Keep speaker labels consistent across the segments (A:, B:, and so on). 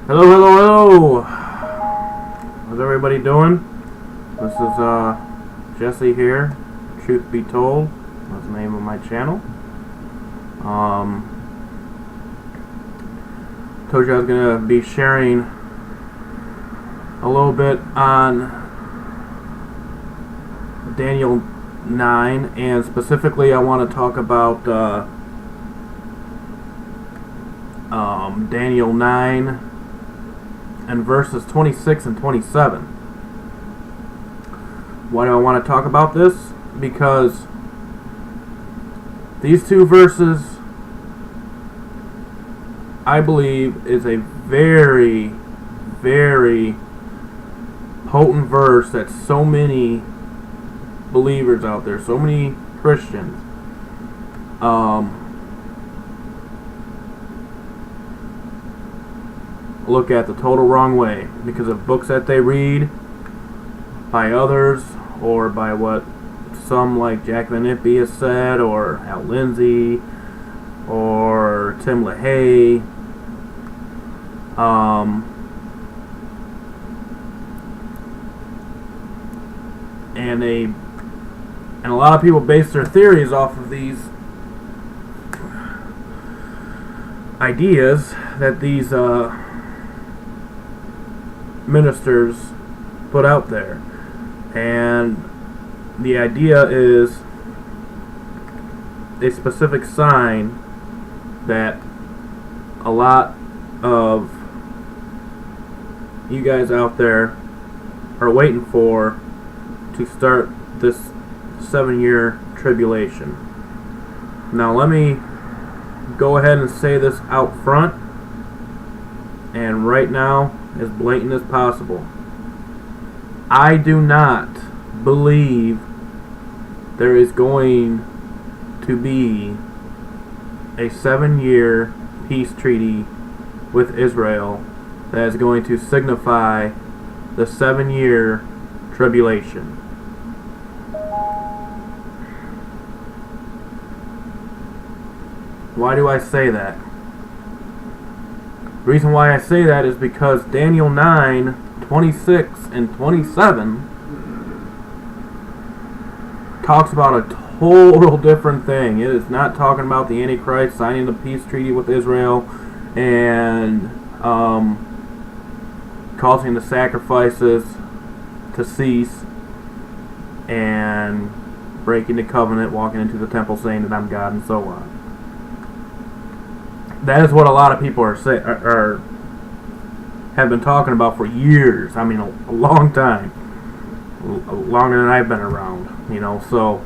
A: Hello, hello, hello! How's everybody doing? This is Jesse here. Truth Be Told. That's the name of my channel. Told you I was gonna be sharing a little bit on Daniel 9, and specifically I want to talk about Daniel 9 and verses 26 and 27. Why do I want to talk about this? Because these two verses, I believe, is a very, very potent verse that so many believers out there, so many Christians, look at the total wrong way because of books that they read by others, or by what some like Jack Van Impe has said, or Al Lindsay, or Tim LaHaye. And a lot of people base their theories off of these ideas that these ministers put out there. And the idea is a specific sign that a lot of you guys out there are waiting for to start this 7-year tribulation. Now let me go ahead and say this out front, and right now, as blatant as possible. I do not believe there is going to be a 7-year peace treaty with Israel that is going to signify the 7-year tribulation. Why do I say that? The reason why I say that is because Daniel 9, 26 and 27 talks about a total different thing. It is not talking about the Antichrist signing the peace treaty with Israel and causing the sacrifices to cease and breaking the covenant, walking into the temple saying that I'm God, and so on. That is what a lot of people have been talking about for years. I mean, a long time, longer than I've been around. So,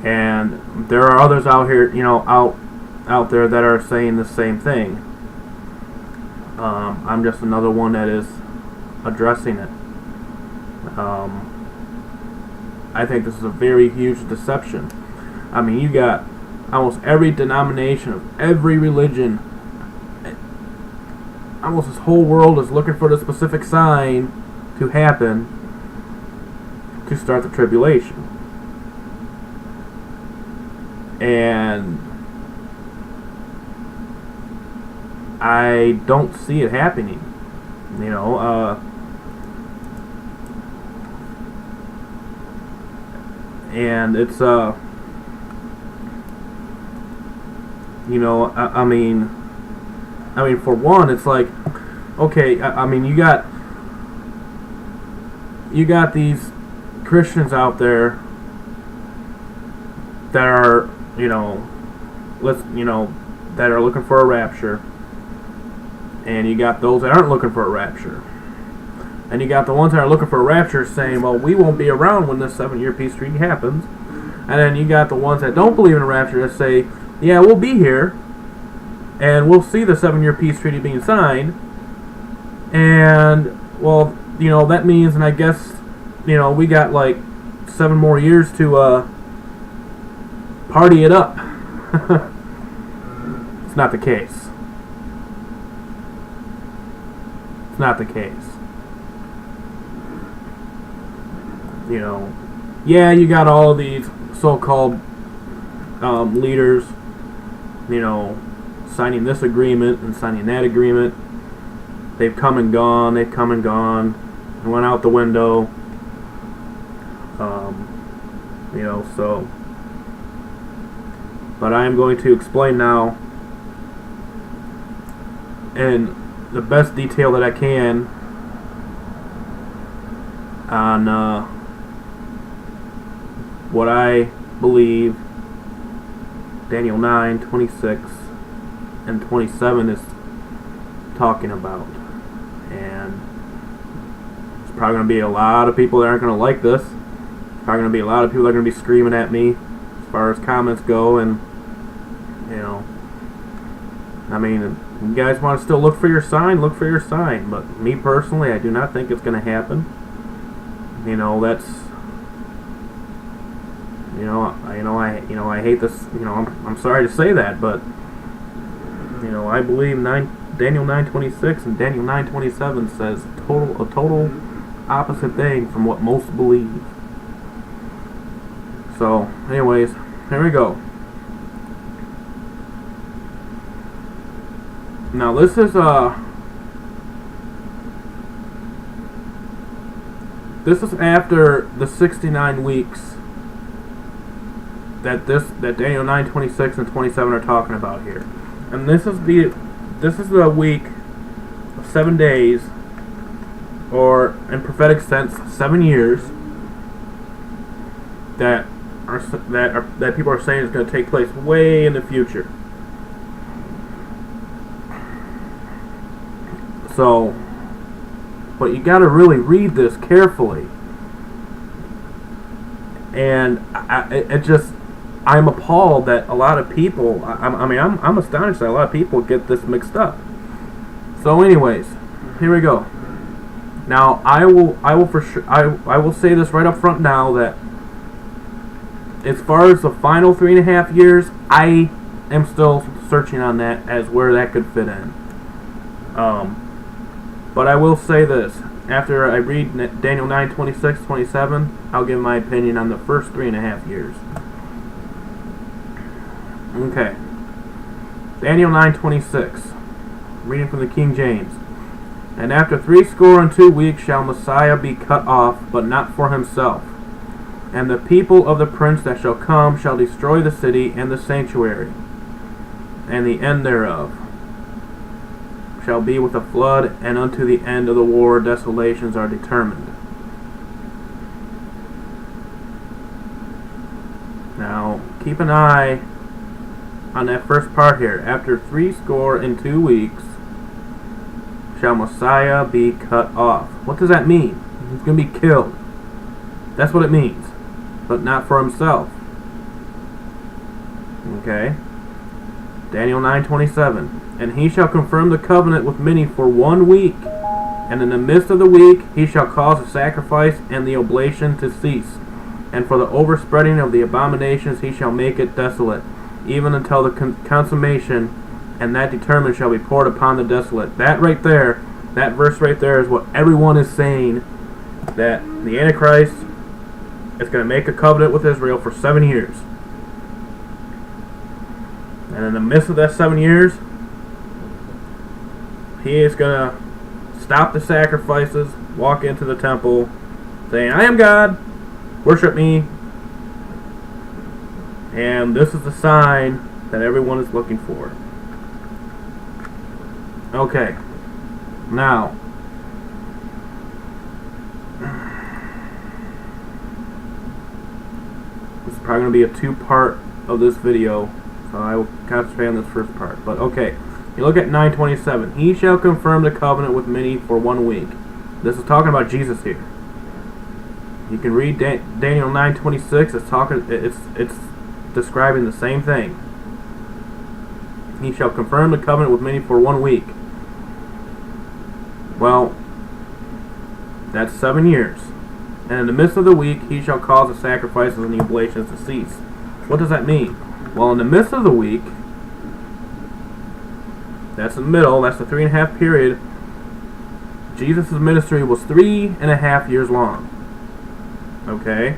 A: and there are others out here, out there that are saying the same thing. I'm just another one that is addressing it. I think this is a very huge deception. I mean, you got almost every denomination of every religion, almost this whole world is looking for the specific sign to happen to start the tribulation. And I don't see it happening. And it's I mean, for one, it's like, okay, I mean, you got these Christians out there that are, that are looking for a rapture, and you got those that aren't looking for a rapture, and you got the ones that are looking for a rapture saying, well, we won't be around when this 7-year peace treaty happens, and then you got the ones that don't believe in a rapture that say, yeah, we'll be here, and we'll see the 7-year peace treaty being signed, and, well, that means, and I guess, we got like 7 more years to party it up. It's not the case. It's not the case. Yeah, you got all of these so-called leaders, signing this agreement and signing that agreement. They've come and gone, and went out the window. So. But I am going to explain now in the best detail that I can on what I believe Daniel 9:26 and 27 is talking about. And there's probably going to be a lot of people that aren't going to like this. There's probably going to be a lot of people that are going to be screaming at me as far as comments go. And, I mean, if you guys want to still look for your sign, look for your sign. But me personally, I do not think it's going to happen. That's... I hate this. I'm sorry to say that, but I believe Daniel 9:26 and Daniel 9:27 says a total opposite thing from what most believe. So, anyways, here we go. Now this is after the 69 weeks that Daniel 9:26 and 27 are talking about here. And this is the week of 7 days, or in prophetic sense, 7 years that people are saying is going to take place way in the future. So, but you got to really read this carefully. And I'm appalled that a lot of people, I'm astonished that a lot of people get this mixed up. So anyways, here we go. Now, I will say this right up front now, that as far as the final 3.5 years, I am still searching on that as where that could fit in. But I will say this. After I read Daniel 9:26, 27, I'll give my opinion on the first 3.5 years. Okay. Daniel 9:26. Reading from the King James. And after 62 weeks shall Messiah be cut off, but not for himself. And the people of the prince that shall come shall destroy the city and the sanctuary, and the end thereof shall be with a flood, and unto the end of the war desolations are determined. Now, keep an eye on that first part here. After 62 weeks shall Messiah be cut off. What does that mean? He's going to be killed. That's what it means. But not for himself. Okay. Daniel 9:27. And he shall confirm the covenant with many for 1 week. And in the midst of the week he shall cause the sacrifice and the oblation to cease. And for the overspreading of the abominations he shall make it desolate, even until the consummation, and that determined shall be poured upon the desolate. That right there, that verse right there is what everyone is saying, that the Antichrist is going to make a covenant with Israel for 7 years. And in the midst of that 7 years, he is going to stop the sacrifices, walk into the temple, saying, I am God, worship me. And this is the sign that everyone is looking for. Okay. Now, this is probably going to be a two-part of this video, so I will concentrate on this first part. But okay, you look at 9:27. He shall confirm the covenant with many for 1 week. This is talking about Jesus here. You can read Daniel 9:26. It's describing the same thing. He shall confirm the covenant with many for 1 week. Well, that's 7 years. And in the midst of the week he shall cause the sacrifices and the oblations to cease. What does that mean? Well, in the midst of the week, that's the middle, that's the 3.5 period. Jesus' ministry was 3.5 years long. Okay?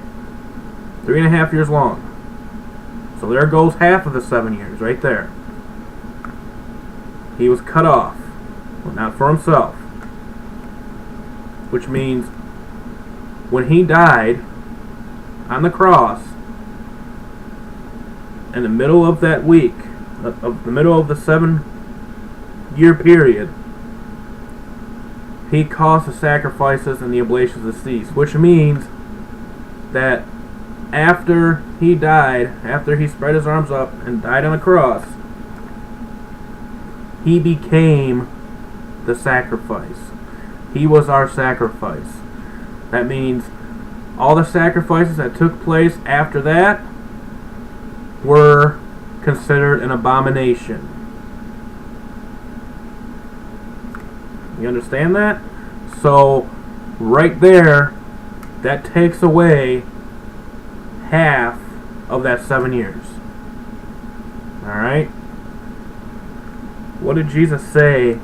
A: 3.5 years long. So there goes half of the 7 years right there. He was cut off, but not for himself. Which means when he died on the cross, in the middle of that week, the middle of the 7-year period, he caused the sacrifices and the oblations to cease, which means that after he died, after he spread his arms up and died on the cross, he became the sacrifice. He was our sacrifice. That means all the sacrifices that took place after that were considered an abomination. You understand that? So, right there, that takes away half of that 7 years. Alright? What did Jesus say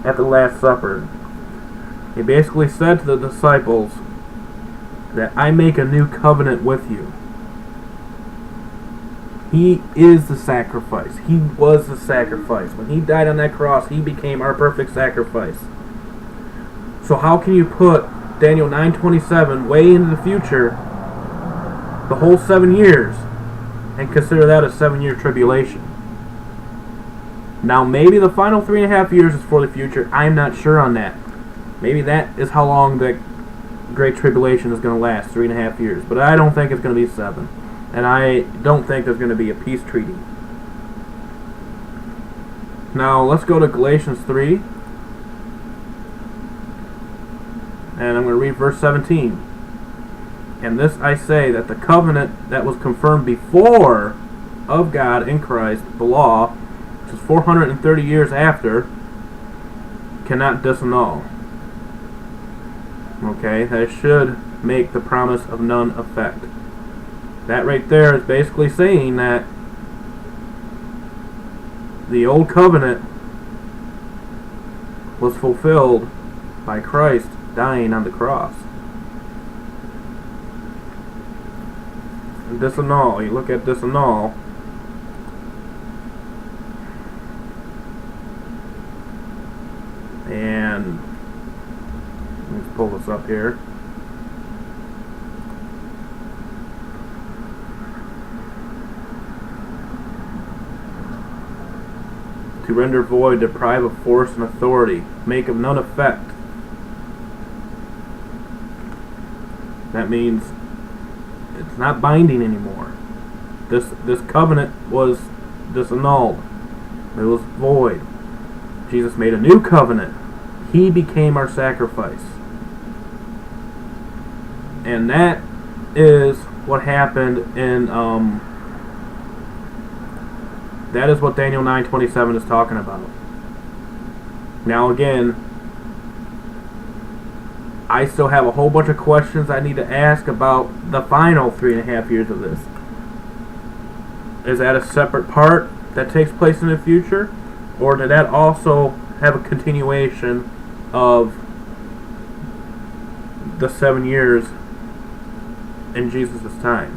A: at the Last Supper? He basically said to the disciples that I make a new covenant with you. He is the sacrifice. He was the sacrifice. When he died on that cross, he became our perfect sacrifice. So how can you put Daniel 9:27 way into the future, the whole 7 years, and consider that a 7-year tribulation? Now maybe the final 3.5 years is for the future. I'm not sure on that. Maybe that is how long the Great Tribulation is going to last, 3.5 years. But I don't think it's going to be 7. And I don't think there's going to be a peace treaty. Now let's go to Galatians 3. And I'm going to read verse 17. And this I say, that the covenant that was confirmed before of God in Christ, the law, which is 430 years after, cannot disannul. Okay, that should make the promise of none effect. That right there is basically saying that the old covenant was fulfilled by Christ dying on the cross. And disannul, you look at disannul, and let's pull this up here. To render void, deprive of force and authority, make of none effect. That means it's not binding anymore. This covenant was disannulled. It was void. Jesus made a new covenant. He became our sacrifice. And that is what happened in that is what Daniel 9:27 is talking about. Now again, I still have a whole bunch of questions I need to ask about the final 3.5 years of this. Is that a separate part that takes place in the future? Or did that also have a continuation of the 7 years in Jesus' time?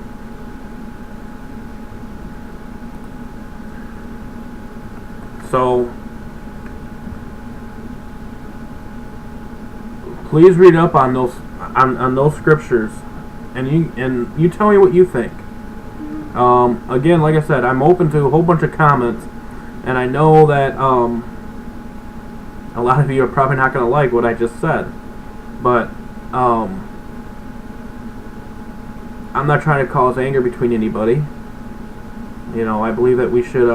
A: So please read up on those scriptures, and you tell me what you think. Again, like I said, I'm open to a whole bunch of comments, and I know that a lot of you are probably not going to like what I just said, but I'm not trying to cause anger between anybody. You know, I believe that we should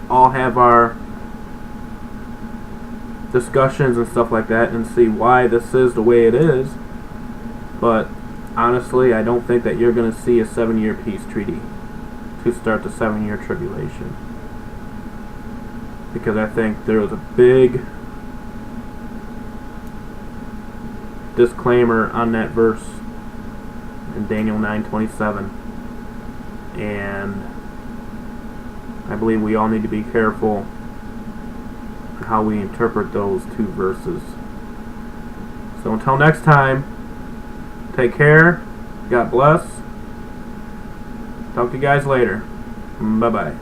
A: all have our discussions and stuff like that and see why this is the way it is. But honestly, I don't think that you're going to see a 7-year peace treaty to start the 7-year tribulation, because I think there was a big disclaimer on that verse in Daniel 9:27, and I believe we all need to be careful how we interpret those two verses. So until next time, take care, God bless, talk to you guys later, bye bye.